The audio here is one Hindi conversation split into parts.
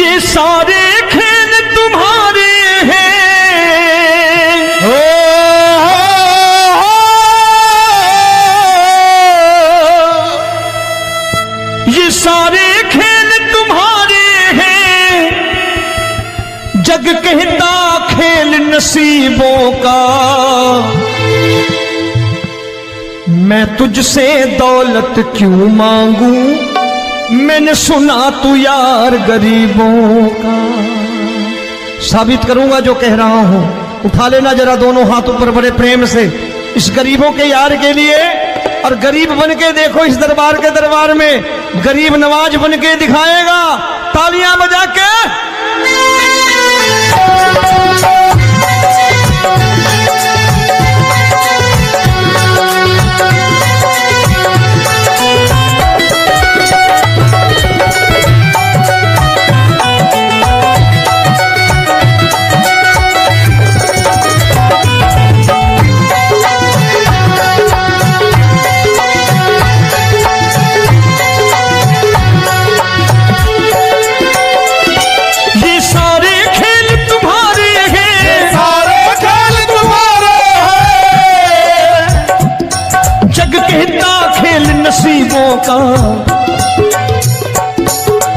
ये सारे खेल तुम्हारे हैं, ये सारे खेल तुम्हारे हैं, जग कहता खेल नसीबों का। मैं तुझसे दौलत क्यों मांगू, मैंने सुना तू यार गरीबों का। साबित करूंगा जो कह रहा हूं। उठा लेना जरा दोनों हाथों पर बड़े प्रेम से इस गरीबों के यार के लिए। और गरीब बन के देखो इस दरबार के दरबार में गरीब नवाज बन के दिखाएगा, तालियां बजा के। नसीबों का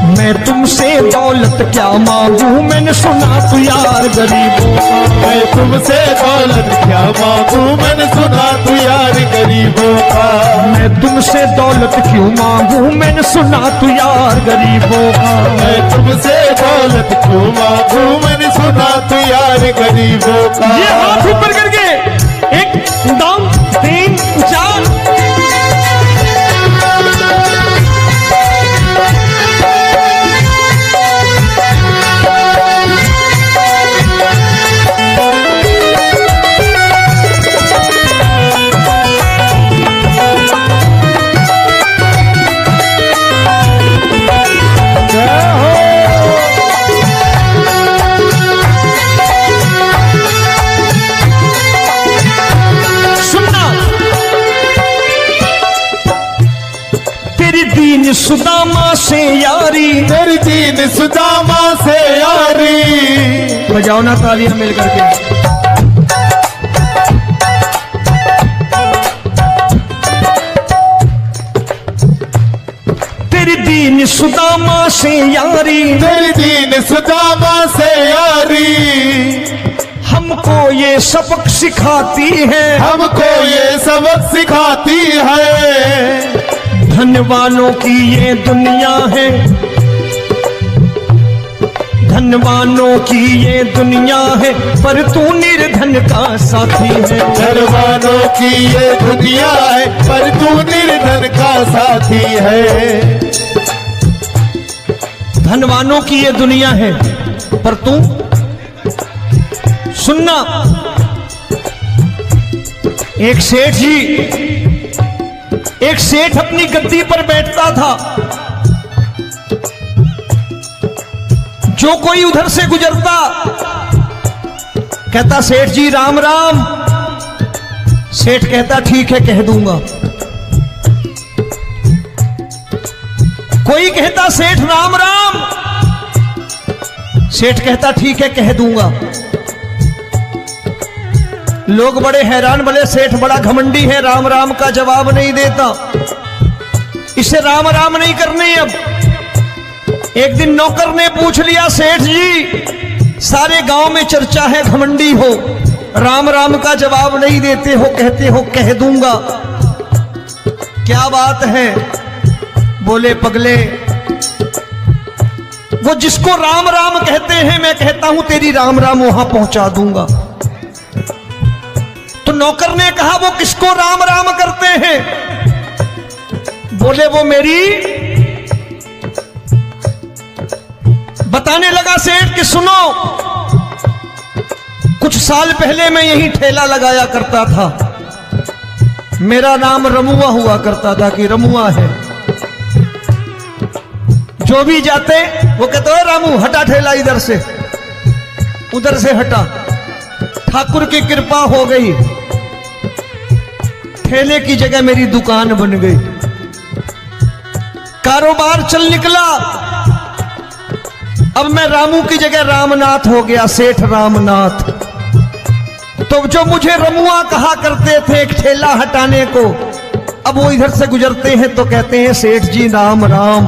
मैं तुमसे दौलत क्या मांगू, मैंने सुना तू यार गरीबों का। मैं तुमसे दौलत क्या मांगू, मैंने सुना तू यार गरीबों का। मैं तुमसे दौलत क्यों मांगू, मैंने सुना तू यार गरीबों का। मैं तुमसे दौलत क्यों मांगू, मैंने सुना तू यार गरीबों का। ये हाथ ऊपर करके 1 2 3 4। दीन सुदामा से यारी, तेरी दीन सुदामा से यारी। बजाओ ना तालियां मिल करके। तेरी दीन सुदामा से यारी, तेरी दीन सुदामा से यारी। हमको ये सबक सिखाती है, हमको ये सबक सिखाती है। धनवानों की ये दुनिया है, धनवानों की ये दुनिया है, पर तू निर्धन का साथी है। धनवानों की ये दुनिया है, पर तू निर्धन का साथी है। धनवानों की ये दुनिया है, पर तू सुनना। एक सेठ जी, एक सेठ अपनी गद्दी पर बैठता था। जो कोई उधर से गुजरता कहता सेठ जी राम राम। सेठ कहता ठीक है कह दूंगा। कोई कहता सेठ राम राम। सेठ कहता ठीक है कह दूंगा। लोग बड़े हैरान, बोले सेठ बड़ा घमंडी है, राम राम का जवाब नहीं देता, इसे राम राम नहीं करनी। अब एक दिन नौकर ने पूछ लिया, सेठ जी सारे गांव में चर्चा है घमंडी हो, राम राम का जवाब नहीं देते हो, कहते हो कह दूंगा, क्या बात है? बोले पगले, वो जिसको राम राम कहते हैं मैं कहता हूं तेरी राम राम वहां पहुंचा दूंगा। तो नौकर ने कहा वो किसको राम राम करते हैं? बोले वो मेरी। बताने लगा सेठ कि सुनो, कुछ साल पहले मैं यही ठेला लगाया करता था, मेरा नाम रमुआ हुआ करता था कि रमुआ है। जो भी जाते वो कहते हो रामू हटा ठेला इधर से, उधर से हटा। ठाकुर की कृपा हो गई, ठेले की जगह मेरी दुकान बन गई, कारोबार चल निकला। अब मैं रामू की जगह रामनाथ हो गया, सेठ रामनाथ। तो जो मुझे रमुआ कहा करते थे एक ठेला हटाने को, अब वो इधर से गुजरते हैं तो कहते हैं सेठ जी राम राम।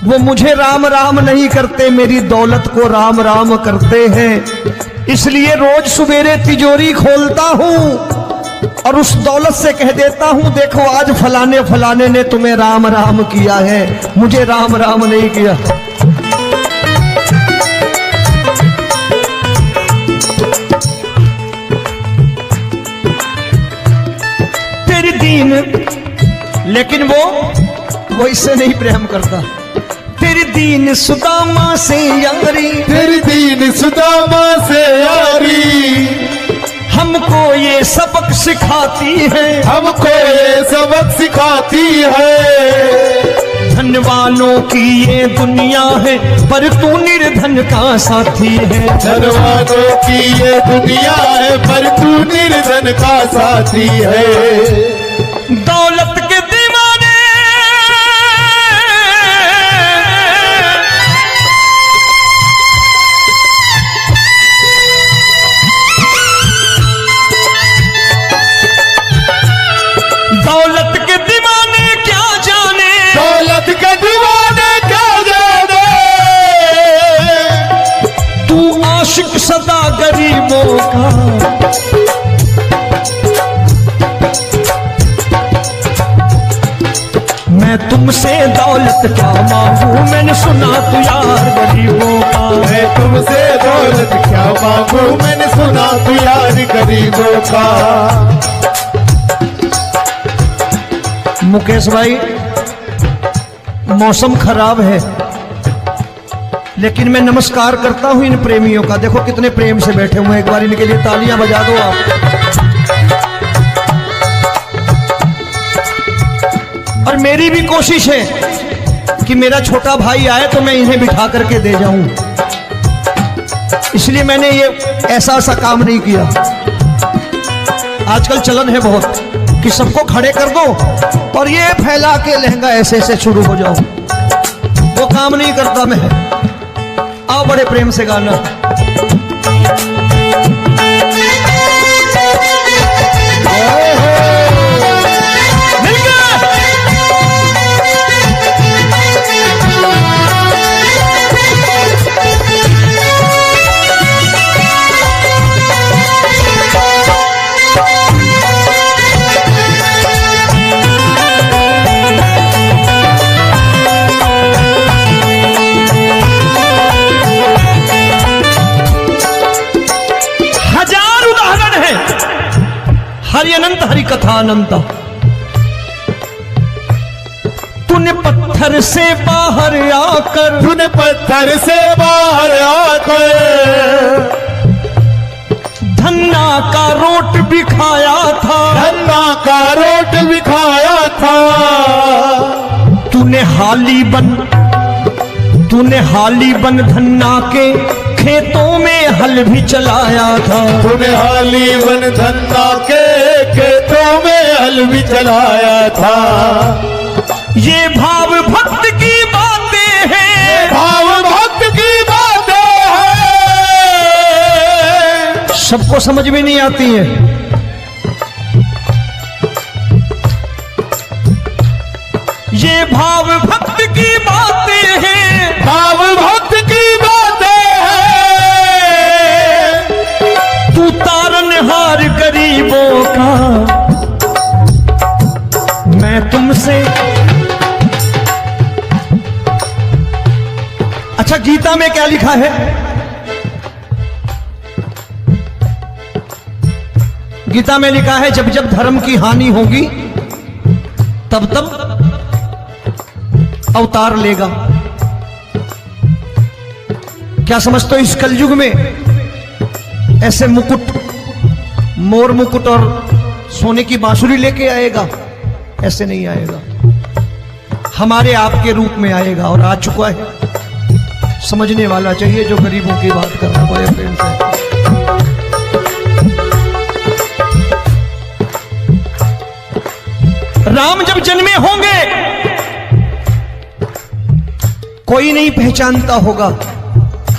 वो मुझे राम राम नहीं करते, मेरी दौलत को राम राम करते हैं। इसलिए रोज सवेरे तिजोरी खोलता हूं और उस दौलत से कह देता हूं, देखो आज फलाने फलाने ने तुम्हें राम राम किया है, मुझे राम राम नहीं किया। तेरी दीन, लेकिन वो इससे नहीं प्रेम करता। तेरी दीन सुदामा से यारी, तेरी दीन सुदामा से यारी, हमको ये सबक सिखाती है, हमको ये सबक सिखाती है। धन वालों की ये दुनिया है, पर तू निर्धन का साथी है। धन वालों की ये दुनिया है, पर तू निर्धन का साथी है। दौलत के दीवाने दौलत के दीवाने क्या जाने, दौलत के दीवाने क्या जाने, तू आशिक सदा गरीबों का। मैं तुमसे दौलत क्या मांगू, मैंने सुना तू यार गरीबों का। मैं तुमसे दौलत क्या मांगू, मैंने सुना तू यार गरीबों का। मुकेश भाई, मौसम खराब है, लेकिन मैं नमस्कार करता हूं इन प्रेमियों का। देखो कितने प्रेम से बैठे हुए हैं, एक बार इनके लिए तालियां बजा दो आप। और मेरी भी कोशिश है कि मेरा छोटा भाई आए तो मैं इन्हें बिठा करके दे जाऊं, इसलिए मैंने ये ऐसा काम नहीं किया। आजकल चलन है बहुत कि सबको खड़े कर दो और ये फैला के लहंगा ऐसे ऐसे शुरू हो जाओ, वो काम नहीं करता मैं। आओ बड़े प्रेम से गाना। हरि अनंत हरि कथा अनंत। तूने पत्थर से बाहर आकर, तूने पत्थर से बाहर आकर धन्ना का रोट भी खाया था, धन्ना का रोट भी खाया था। तूने हाली बन धन्ना के खेतों में हल भी चलाया था। तूने हाली बन धन्ना के खेतों में हल भी चलाया था। ये भाव भक्त की बातें हैं, भाव भक्त की बातें हैं, सबको समझ में नहीं आती है। ये भाव भक्त की बातें हैं, भाव भक्त की बातें हैं। तू तारनहार गरीबों का, मैं तुमसे। अच्छा, गीता में क्या लिखा है? गीता में लिखा है जब जब धर्म की हानि होगी तब तब अवतार लेगा। क्या समझते हो, इस कलयुग में ऐसे मुकुट, मोर मुकुट और सोने की बांसुरी लेके आएगा? ऐसे नहीं आएगा, हमारे आपके रूप में आएगा और आ चुका है। समझने वाला चाहिए जो गरीबों की बात करना बड़े प्रेम से। राम जब जन्मे होंगे कोई नहीं पहचानता होगा,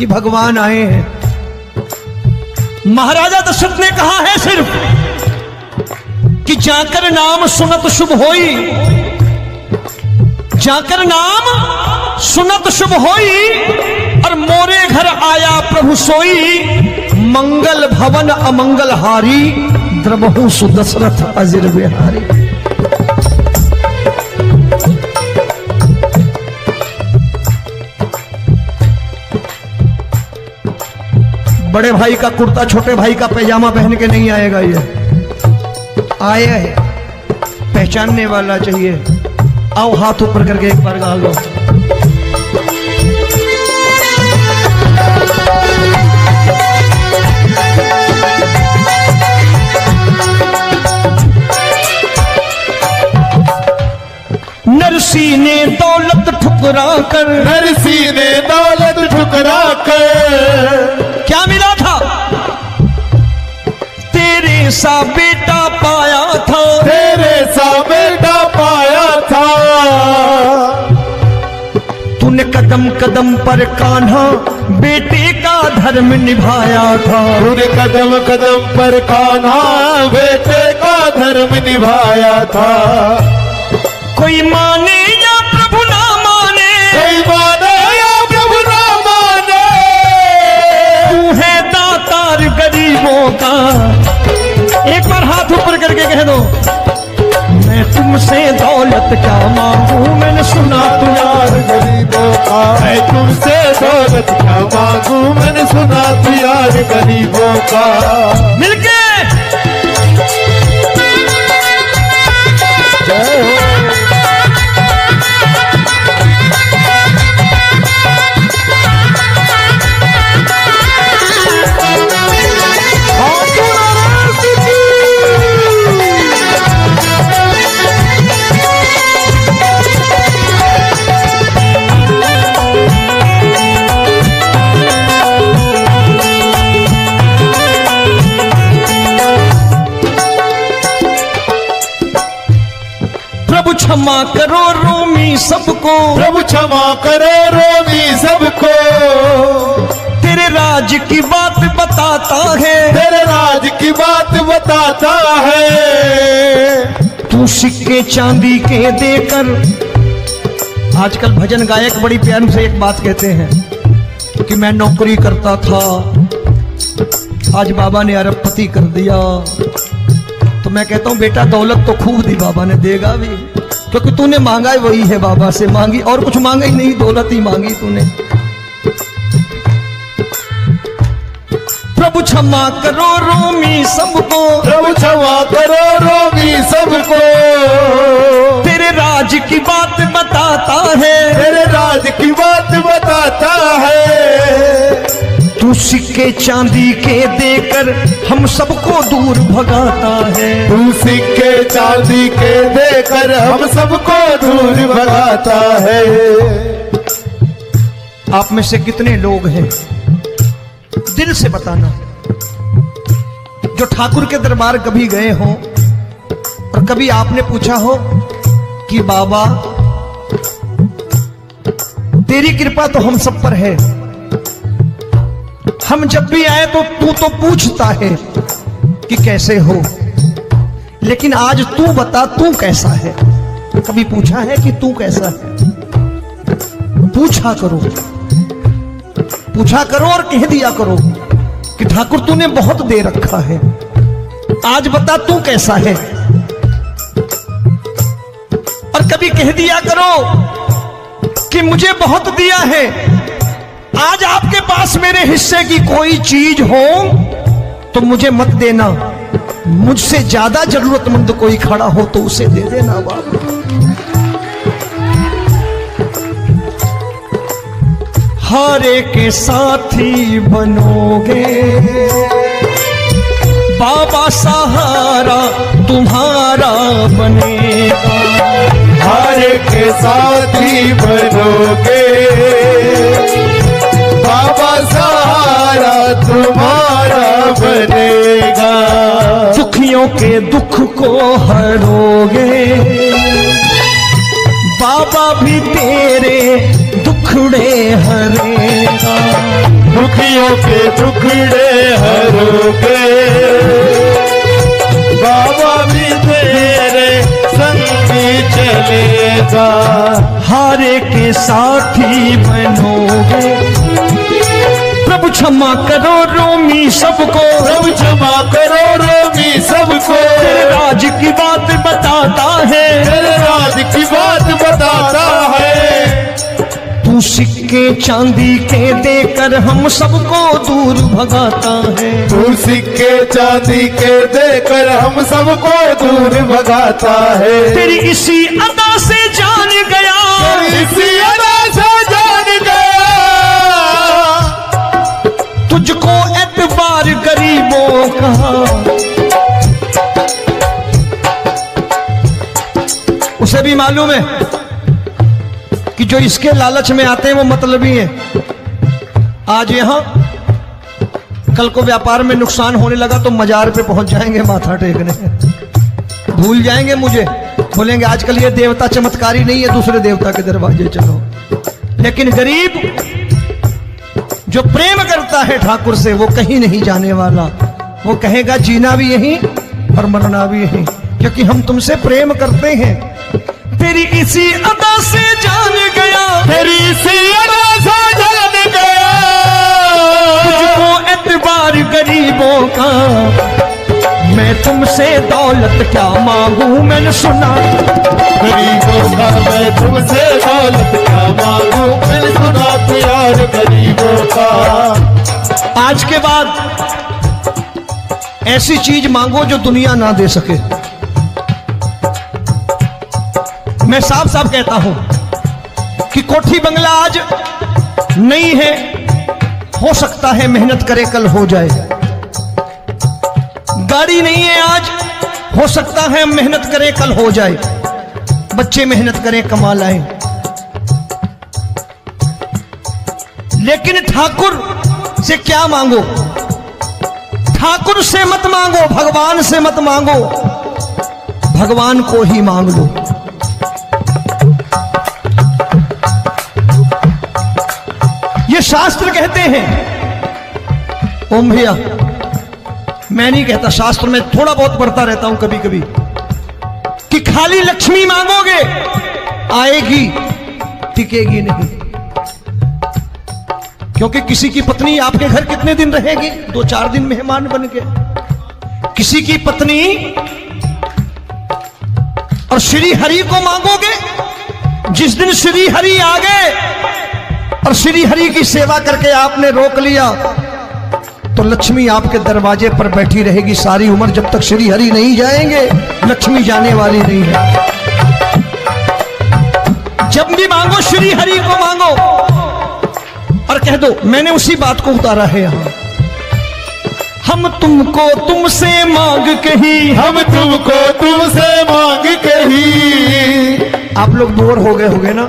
कि भगवान आए हैं। महाराजा दशरथ ने कहा है सिर्फ कि जाकर नाम सुनत शुभ होई, जाकर नाम सुनत शुभ होई, और मोरे घर आया प्रभु सोई, मंगल भवन अमंगल हारी, द्रबहु सुदशरथ अजिर बिहारी। बड़े भाई का कुर्ता छोटे भाई का पैजामा पहन के नहीं आएगा, ये आया है पहचानने वाला चाहिए। आओ हाथ ऊपर करके एक बार गा लो। नरसी ने दौलत ठुकरा कर, नरसी ने दौलत ठुकरा कर, क्या मिला था? तेरे सा बेटा पाया था, तेरे सा बेटा पाया था। तूने कदम कदम पर कान्हा बेटे का धर्म निभाया था, तूने कदम कदम पर कान्हा बेटे का धर्म निभाया था। कोई माने या प्रभु ना माने, कोई माने या प्रभु ना माने, तू है दातार गरीबों का। एक बार हाथ ऊपर करके कह दो, मैं तुमसे दौलत क्या मांगू, मैंने सुना तू यार गरीबों का। मैं तुमसे दौलत क्या मांगू, मैंने सुना तू यार गरीबों का। मिलके क्षमा करो रोमी सबको, प्रभु क्षमा करो रोमी सबको। तेरे राज की बात बताता है, तेरे राज की बात बताता है। तू सिक्के चांदी के देकर, आजकल भजन गायक बड़ी प्यार से एक बात कहते हैं कि मैं नौकरी करता था, आज बाबा ने अरबपति कर दिया। तो मैं कहता हूं बेटा दौलत तो खूब दी बाबा ने, देगा भी, क्योंकि तूने मांगा वही है, बाबा से मांगी और कुछ मांगा ही नहीं, दौलत ही मांगी तूने। प्रभु क्षमा करो रोमी सबको, प्रभु क्षमा करो रोमी सबको। तेरे राज की बात बताता है, तेरे राज की बात बताता है। तू सिक्के चांदी के देकर हम सबको दूर भगाता है, तू सिक्के चांदी के देकर हम सबको दूर भगाता है। आप में से कितने लोग हैं, दिल से बताना, जो ठाकुर के दरबार कभी गए हो और कभी आपने पूछा हो कि बाबा तेरी कृपा तो हम सब पर है, हम जब भी आए तो तू तो पूछता है कि कैसे हो, लेकिन आज तू बता तू कैसा है। कभी पूछा है कि तू कैसा है? पूछा करो, पूछा करो और कह दिया करो कि ठाकुर तूने बहुत दे रखा है, आज बता तू कैसा है। और कभी कह दिया करो कि मुझे बहुत दिया है, आज आपके पास मेरे हिस्से की कोई चीज हो तो मुझे मत देना, मुझसे ज्यादा जरूरतमंद कोई खड़ा हो तो उसे दे देना बाबा। हारे के साथी बनोगे बाबा, सहारा तुम्हारा बनेगा। हारे के साथी बनोगे बाबा, सहारा तुम्हारा बनेगा। दुखियों के दुख को हरोगे बाबा, भी तेरे दुखड़े हरेगा। दुखियों के टुकड़े हरोगे, बाबा भी तेरे संगी चलेगा। हारे के साथी बनोगे, प्रभु क्षमा करो रोमी सबको, प्रभु क्षमा करो रोमी सबको। तेरे राज की बात बताता है, तेरे राज की बात बताता है। तू सिक्के चांदी के देकर हम सबको दूर भगाता है। तू सिक्के चांदी के देकर हम सबको दूर भगाता है। तेरी इसी अदा से जान गया, तेरी इसी अदा से जान गया। तुझको एतबार गरीबों का, उसे भी मालूम है कि जो इसके लालच में आते हैं वो मतलबी हैं। आज यहां कल को व्यापार में नुकसान होने लगा तो मजार पे पहुंच जाएंगे माथा टेकने, भूल जाएंगे मुझे, बोलेंगे आजकल ये देवता चमत्कारी नहीं है, दूसरे देवता के दरवाजे चलो। लेकिन गरीब जो प्रेम करता है ठाकुर से वो कहीं नहीं जाने वाला, वो कहेगा जीना भी यहीं और मरना भी यहीं, क्योंकि हम तुमसे प्रेम करते हैं। तेरी इसी अदा से जान गया, तेरी इसी अदा से जान गया। तुझको एतबार गरीबों का, मैं तुमसे दौलत क्या मांगू, मैंने सुना गरीबों का मैं तुमसे दौलत क्या मांगू, मैंने सुना प्यार गरीबों का। आज के बाद ऐसी चीज मांगो जो दुनिया ना दे सके। मैं साफ साफ कहता हूं कि कोठी बंगला आज नहीं है, हो सकता है मेहनत करे कल हो जाए। गाड़ी नहीं है आज, हो सकता है मेहनत करें कल हो जाए। बच्चे मेहनत करें कमा लाएं, लेकिन ठाकुर से क्या मांगो? ठाकुर से मत मांगो, भगवान से मत मांगो, भगवान को ही मांग लो। ये शास्त्र कहते हैं, ओम भैया मैं नहीं कहता, शास्त्र में थोड़ा बहुत पढ़ता रहता हूं कभी कभी, कि खाली लक्ष्मी मांगोगे आएगी, टिकेगी नहीं। क्योंकि किसी की पत्नी आपके घर कितने दिन रहेगी? 2-4 दिन मेहमान बन के। किसी की पत्नी और श्री हरि को मांगोगे, जिस दिन श्री हरि आ गए और श्री हरि की सेवा करके आपने रोक लिया तो लक्ष्मी आपके दरवाजे पर बैठी रहेगी सारी उम्र। जब तक श्री हरि नहीं जाएंगे लक्ष्मी जाने वाली नहीं है। जब भी मांगो श्री हरि को मांगो और कह दो मैंने उसी बात को उतारा है यहां, हम तुमको तुमसे मांग कही, हम तुमको तुमसे मांग कही। आप लोग बोर हो गए ना?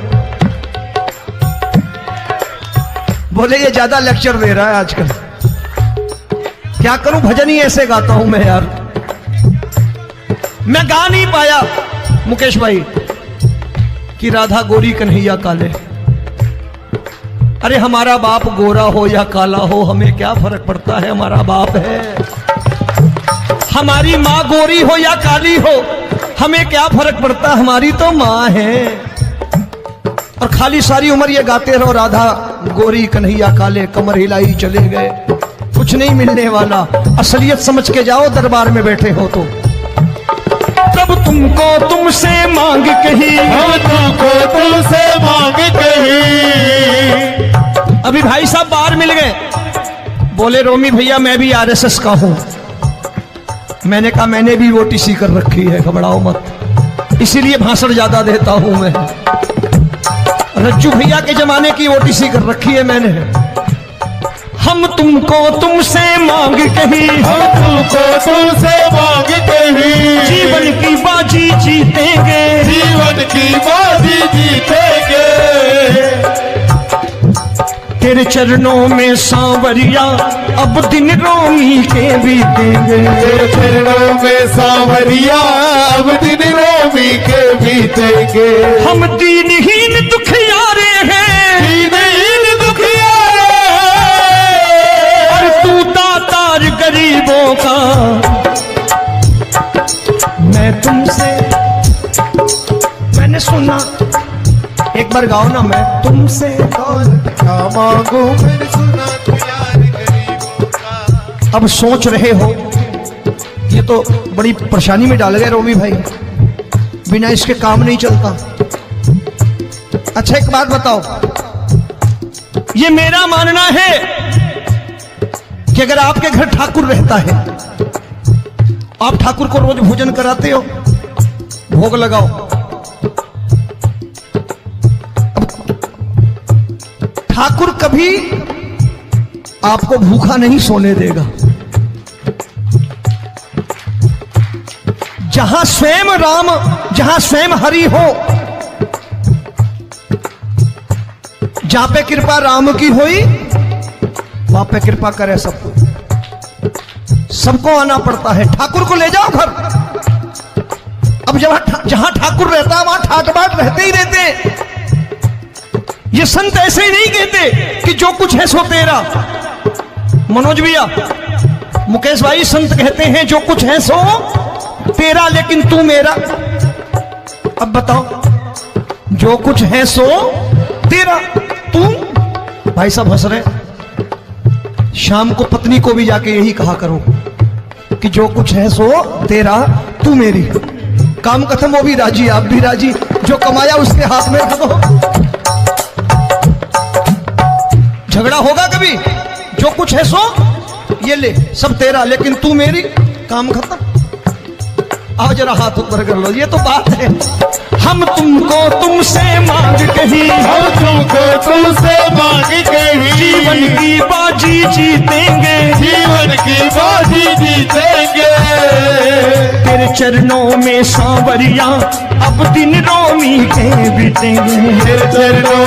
बोले ये ज्यादा लेक्चर दे रहा है आजकल, क्या करूं, भजन ही ऐसे गाता हूं मैं यार। मैं गा नहीं पाया मुकेश भाई कि राधा गोरी कन्हैया काले। अरे हमारा बाप गोरा हो या काला हो हमें क्या फर्क पड़ता है, हमारा बाप है। हमारी माँ गोरी हो या काली हो हमें क्या फर्क पड़ता, हमारी तो माँ है। और खाली सारी उम्र ये गाते रहो राधा गोरी कन्हैया काले, कमर हिलाई चले गए, कुछ नहीं मिलने वाला। असलियत समझ के जाओ दरबार में बैठे हो तो। तब तुमको तुमसे मांग कही, हम तुमको तुमसे मांग कही। अभी भाई साहब बाहर मिल गए, बोले रोमी भैया मैं भी आरएसएस का हूं। मैंने कहा मैंने भी ओटीसी कर रखी है, घबराओ मत, इसीलिए भाषण ज्यादा देता हूं मैं। रज्जू भैया के जमाने की ओटीसी कर रखी है मैंने। हम तुमको तुमसे मांग कही, हम तुमको तुमसे मांग कही। जीवन की बाजी जीतेंगे, जीवन की बाजी जीतेंगे। तेरे चरणों में सांवरिया अब दिन रोमी के बीतेंगे। तेरे चरणों में सांवरिया अब दिन रोमी के बीतेंगे। हम दीनहीन दुखियारे हैं, दीनहीन दुखियारे हैं। एक बार गाओ ना, मैं तुमसे दौलत क्या मांगू मैंने सुना तू यार गरीबों का। अब सोच रहे हो ये तो बड़ी परेशानी में डाल गए रोमी भाई, बिना इसके काम नहीं चलता। अच्छा एक बात बताओ, ये मेरा मानना है कि अगर आपके घर ठाकुर रहता है, आप ठाकुर को रोज भोजन कराते हो, भोग लगाओ, अब ठाकुर कभी आपको भूखा नहीं सोने देगा। जहां स्वयं राम, जहां स्वयं हरि हो, जहां पे कृपा राम की हुई वहां पे कृपा करे सबको, सबको आना पड़ता है। ठाकुर को ले जाओ घर। अब जहां ठाकुर रहता है वहां ठाट बाट रहते ही रहते हैं। ये संत ऐसे ही नहीं कहते कि जो कुछ है सो तेरा। मनोज भैया, मुकेश भाई, संत कहते हैं जो कुछ है सो तेरा लेकिन तू मेरा। अब बताओ, जो कुछ है सो तेरा, तू। भाई साहब हंस रहे। शाम को पत्नी को भी जाके यही कहा करो कि जो कुछ है सो तेरा, तू मेरी। काम खत्म, वो भी राजी, आप भी राजी, जो कमाया उसके हाथ में रख दो। झगड़ा होगा कभी? जो कुछ है सो ये ले, सब तेरा लेकिन तू मेरी, काम खत्म। आओ जरा हाथ ऊपर कर लो, ये तो बात है। हम तुमको तुमसे मांग कहीं, हम तुमको तुमसे मांग कहीं, जीवन की बाजी जीतेंगे, जीवन की बाजी जीतेंगे। तेरे चरणों में सांवरिया अब दिन रोमी के बीतेंगे। तेरे चरणों